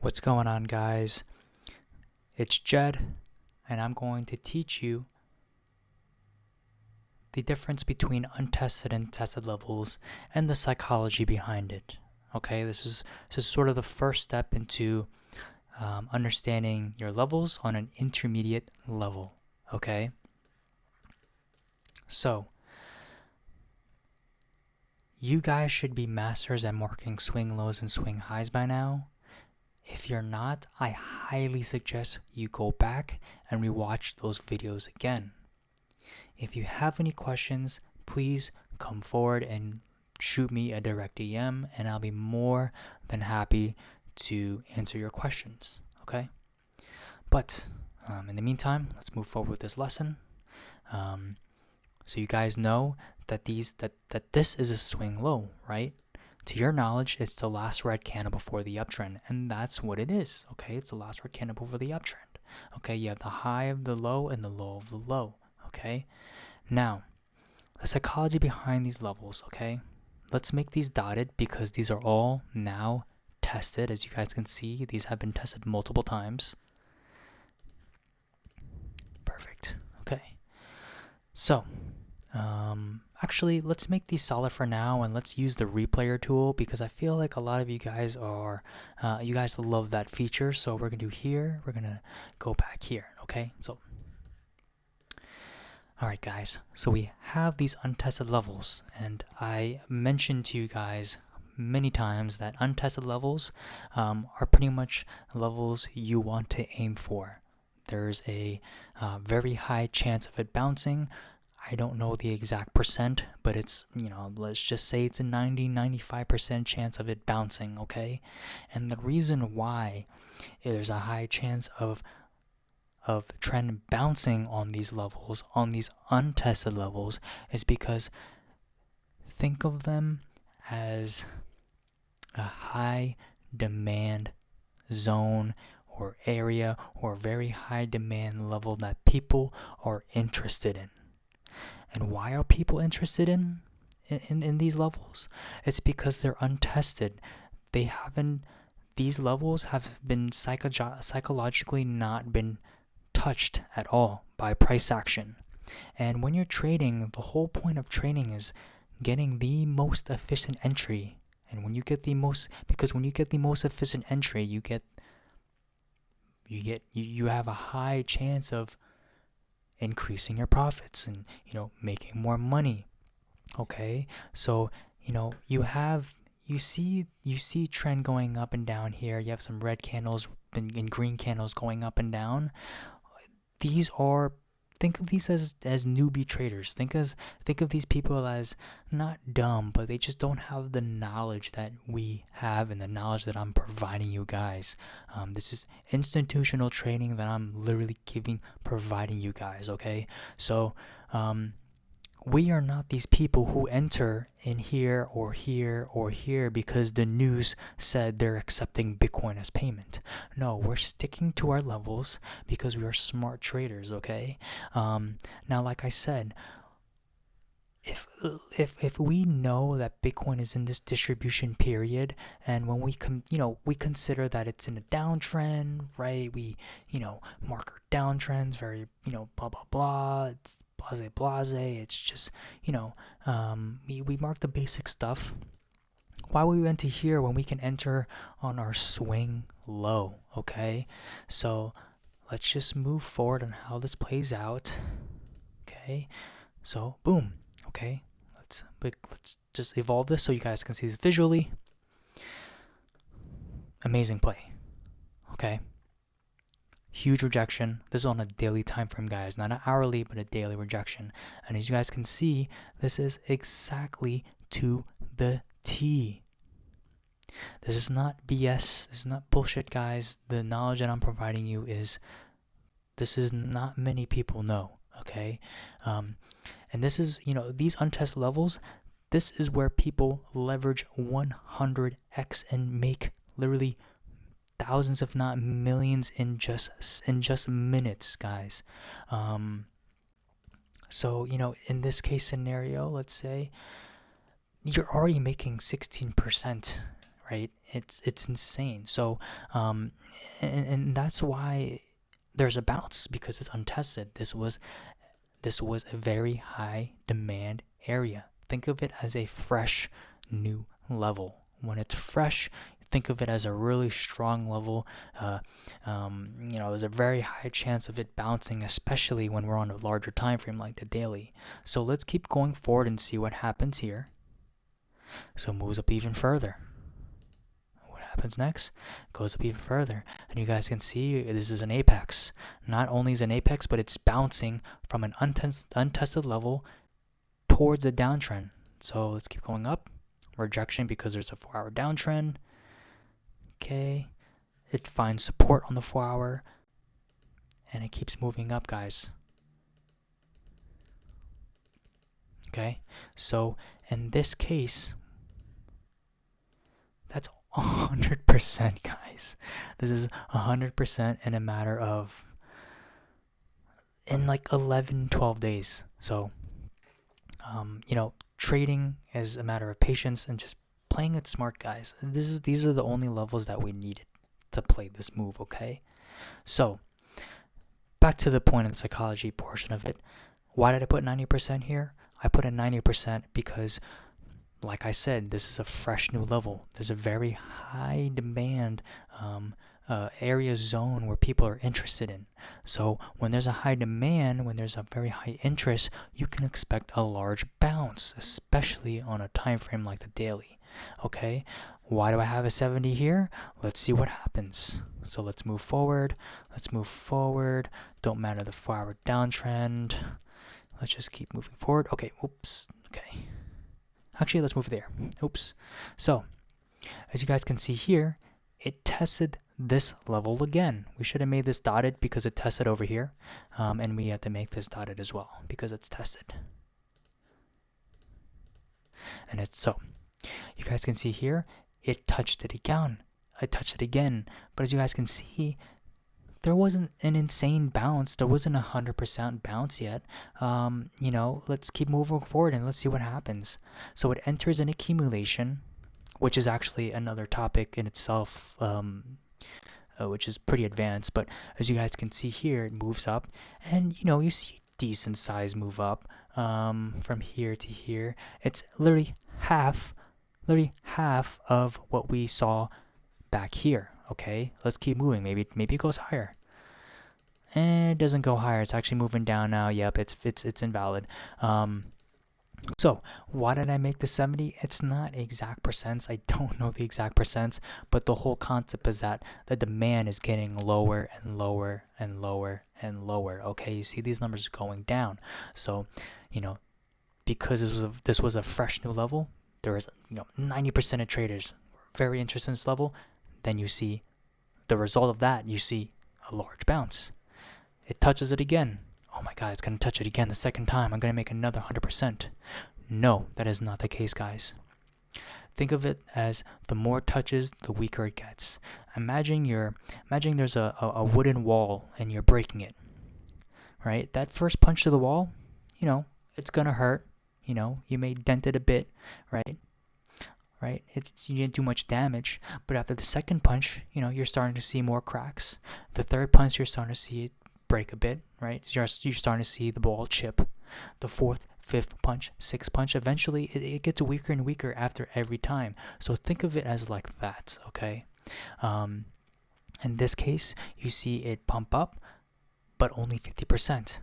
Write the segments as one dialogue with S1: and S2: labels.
S1: What's going on, guys? It's Jed, and I'm going to teach you the difference between untested and tested levels and the psychology behind it. Okay, this is sort of the first step into understanding your levels on an intermediate level. Okay, so you guys should be masters at marking swing lows and swing highs by now. If you're not, I highly suggest you go back and rewatch those videos again. If you have any questions, please come forward and shoot me a direct DM, and I'll be more than happy to answer your questions, okay? But in the meantime, let's move forward with this lesson. So you guys know that this is a swing low, right? To your knowledge, it's the last red candle before the uptrend, and that's what it is, okay? It's the last red candle before the uptrend, okay? You have the high of the low and the low of the low, okay? Now, the psychology behind these levels, okay? Let's make these dotted because these are all now tested. As you guys can see, these have been tested multiple times. Perfect, okay. So, actually, let's make these solid for now, and let's use the replayer tool because I feel like a lot of you guys you guys love that feature. So we're gonna do here, we're gonna go back here, okay? So, all right, guys. So we have these untested levels, and I mentioned to you guys many times that untested levels are pretty much levels you want to aim for. There's a very high chance of it bouncing. I don't know the exact percent, but it's, let's just say it's a 90-95% chance of it bouncing, okay? And the reason why there's a high chance of trend bouncing on these levels, on these untested levels, is because think of them as a high demand zone or area or very high demand level that people are interested in. And why are people interested in these levels? It's because they're untested. These levels have been psychologically not been touched at all by price action. And when you're trading, the whole point of trading is getting the most efficient entry. And when you get the most efficient entry, you have a high chance of increasing your profits and making more money. Okay, so you see trend going up and down here. You have some red candles and green candles going up and down. Think of these as newbie traders. Think of these people as not dumb, but they just don't have the knowledge that we have and the knowledge that I'm providing you guys. This is institutional training that I'm literally providing you guys, okay? So, we are not these people who enter in here or here or here because the news said they're accepting Bitcoin as payment. No, we're sticking to our levels because we are smart traders, okay? Now, like I said, if we know that Bitcoin is in this distribution period, and when we consider that it's in a downtrend, right? We mark our downtrends very blah blah blah. It's blase. It's just we mark the basic stuff. Why would we enter here when we can enter on our swing low? Okay, so let's just move forward on how this plays out. Okay, so boom. Okay, let's just evolve this so you guys can see this visually. Amazing play. Okay, huge rejection. This is on a daily time frame, guys, not an hourly, but a daily rejection. And as you guys can see, this is exactly to the T. This is not BS. This is not bullshit, guys. The knowledge that I'm providing you this is not many people know, okay? And this is, these untested levels, this is where people leverage 100x and make literally thousands, if not millions, in just minutes, guys. So in this case scenario, let's say you're already making 16%, right? It's insane. So, and that's why there's a bounce, because it's untested. This was a very high demand area. Think of it as a fresh new level. When it's fresh, think of it as a really strong level. There's a very high chance of it bouncing, especially when we're on a larger time frame like the daily. So let's keep going forward and see what happens here. So it moves up even further. What happens next? Goes up even further. And you guys can see this is an apex. Not only is it an apex, but it's bouncing from an untested level towards a downtrend. So let's keep going up. Rejection because there's a 4-hour downtrend. Okay. It finds support on the 4-hour. And it keeps moving up, guys. Okay. So in this case, that's 100%, guys. This is 100% in a matter of, in like 11, 12 days. So, trading is a matter of patience and just playing it smart, guys. These are the only levels that we needed to play this move, okay? So, back to the point and psychology portion of it. Why did I put 90% here? I put a 90% because, like I said, this is a fresh new level. There's a very high demand area zone where people are interested in. So when there's a high demand, when there's a very high interest, you can expect a large bounce, especially on a time frame like the daily. Okay, why do I have a 70 here? Let's see what happens. So let's move forward. Don't matter the 4-hour downtrend. Let's just keep moving forward. Okay, oops. Okay. Actually, let's move there. Oops. So, as you guys can see here, it tested this level again. We should have made this dotted because it tested over here. And we have to make this dotted as well because it's tested. And it's so. You guys can see here, it touched it again. But as you guys can see, there wasn't an insane bounce. There wasn't 100% bounce yet. Let's keep moving forward and let's see what happens. So it enters an accumulation, which is actually another topic in itself, which is pretty advanced. But as you guys can see here, it moves up, and you see decent size move up from here to here. It's literally half of what we saw back here. Okay, let's keep moving. Maybe it goes higher. And it doesn't go higher. It's actually moving down now. Yep, it's invalid. So why did I make the 70? It's not exact percents. I don't know the exact percents, but the whole concept is that the demand is getting lower and lower and lower and lower. Okay, you see these numbers going down. So, because this was a fresh new level, there is 90% of traders very interested in this level. Then you see the result of that. You see a large bounce. It touches it again. Oh my God, it's going to touch it again the second time. I'm going to make another 100%. No, that is not the case, guys. Think of it as the more touches, the weaker it gets. Imagine there's a wooden wall and you're breaking it, right? That first punch to the wall, it's going to hurt. You may dent it a bit, right? You didn't do much damage, but after the second punch, you're starting to see more cracks. The third punch, you're starting to see it break a bit, right? You're starting to see the ball chip. The fourth, fifth punch, sixth punch, eventually it gets weaker and weaker after every time. So think of it as like that, okay? In this case, you see it pump up, but only 50%.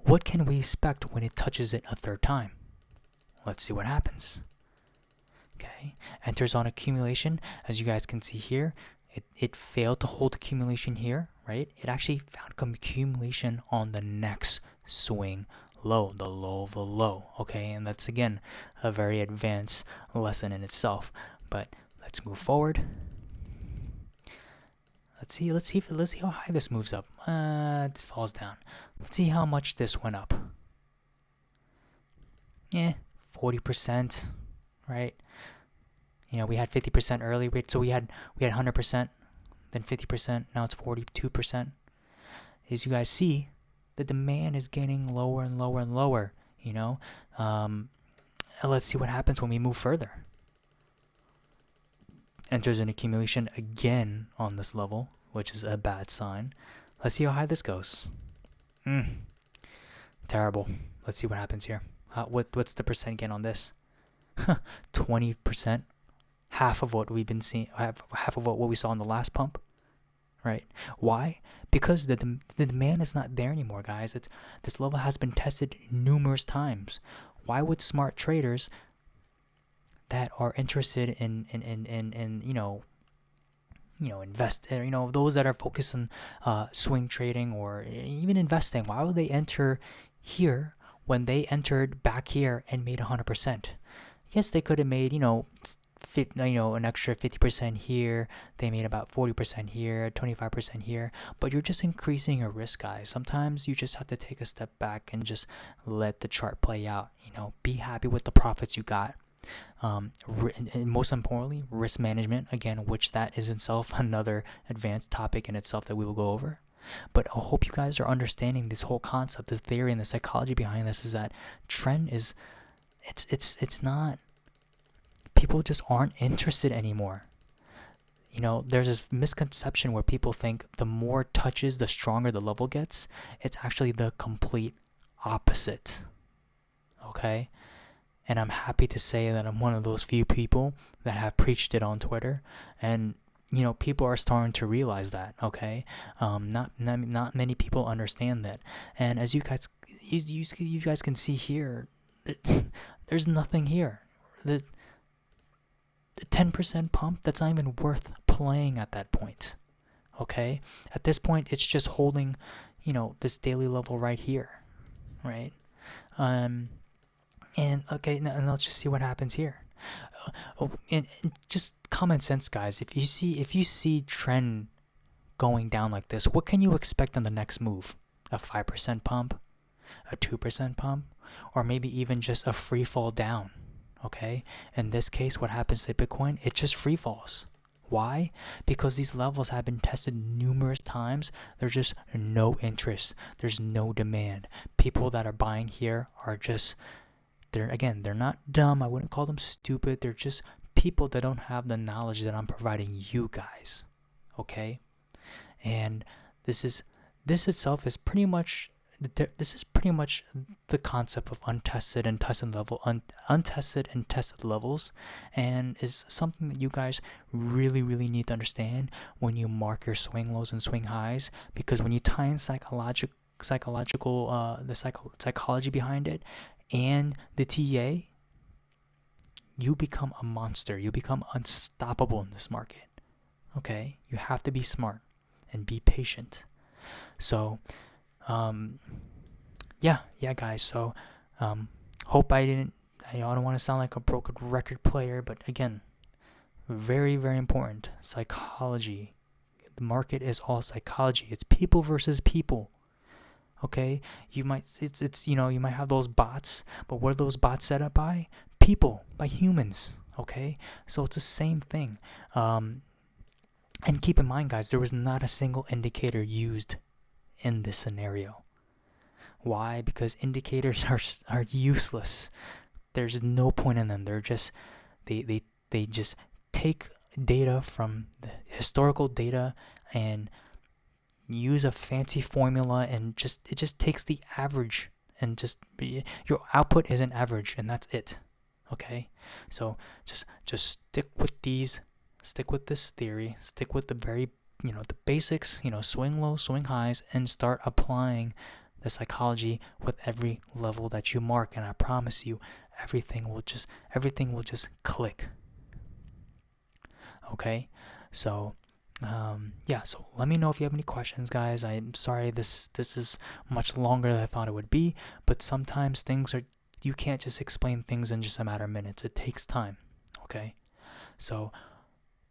S1: What can we expect when it touches it a third time? Let's see what happens. Okay, enters on accumulation. As you guys can see here, it failed to hold accumulation here, right? It actually found accumulation on the next swing low, the low of the low. Okay, and that's again a very advanced lesson in itself. But let's move forward. Let's see how high this moves up. It falls down. Let's see how much this went up. 40%, right? We had 50% early, so we had 100%, then 50%, now it's 42%. As you guys see, the demand is getting lower and lower and lower, Let's see what happens when we move further. enters an accumulation again on this level, which is a bad sign. Let's see how high this goes. Terrible. Let's see what happens here. What's the percent gain on this? 20%. Half of what we've been seeing. Half of what we saw in the last pump. Right? Why? Because the demand is not there anymore, guys. This level has been tested numerous times. Why would smart traders that are interested in invest, those that are focused on swing trading or even investing, why would they enter here when they entered back here and made 100%? Yes, they could have made an extra 50% here. They made about 40% here, 25% here, but you're just increasing your risk, guys. Sometimes you just have to take a step back and just let the chart play out. Be happy with the profits you got. And most importantly, risk management, again, which that is itself another advanced topic in itself that we will go over. But I hope you guys are understanding this whole concept, the theory and the psychology behind this. Is that trend is it's not, people just aren't interested anymore. There's this misconception where people think the more touches, the stronger the level gets. It's actually the complete opposite. Okay? And I'm happy to say that I'm one of those few people that have preached it on Twitter, and people are starting to realize that. Okay, not many people understand that, and as you guys can see here, there's nothing here. The 10% pump, that's not even worth playing at that point. Okay, at this point, it's just holding, this daily level right here, right? And okay, and let's just see what happens here. And just common sense, guys. If you see trend going down like this, what can you expect on the next move? A 5% pump, a 2% pump, or maybe even just a free fall down. Okay. In this case, what happens to Bitcoin? It just free falls. Why? Because these levels have been tested numerous times. There's just no interest. There's no demand. People that are buying here are just, they're not dumb. I wouldn't call them stupid. They're just people that don't have the knowledge that I'm providing you guys. Okay? And this itself is pretty much the concept of untested and tested levels, and is something that you guys really, really need to understand when you mark your swing lows and swing highs, because when you tie in psychology behind it and the TA, you become a monster. You become unstoppable in this market. Okay? You have to be smart and be patient. So, yeah, guys. So, hope I don't want to sound like a broken record player, but again, very, very important. Psychology. The market is all psychology. It's people versus people. Okay, you might have those bots, but what are those bots set up by? People, by humans. Okay, so it's the same thing. And keep in mind, guys, there was not a single indicator used in this scenario. Why? Because indicators are useless. There's no point in them. They're just they just take data from the historical data and use a fancy formula, and it just takes the average, and just your output is an average, and that's it. Okay, so just stick with this theory, stick with the very the basics, swing low, swing highs, and start applying the psychology with every level that you mark, and I promise you everything will just click. Okay, so so let me know if you have any questions, guys. I'm sorry this is much longer than I thought it would be, but sometimes you can't just explain things in just a matter of minutes. It takes time. Okay, so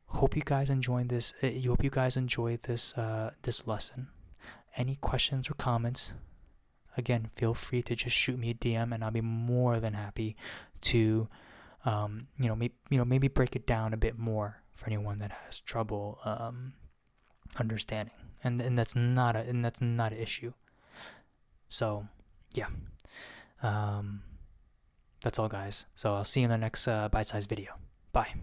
S1: hope you guys enjoyed this. Hope you guys enjoyed this lesson. Any questions or comments? Again, feel free to just shoot me a DM, and I'll be more than happy to maybe break it down a bit more for anyone that has trouble understanding, and that's not an issue. So yeah, that's all, guys. So I'll see you in the next bite-sized video. Bye.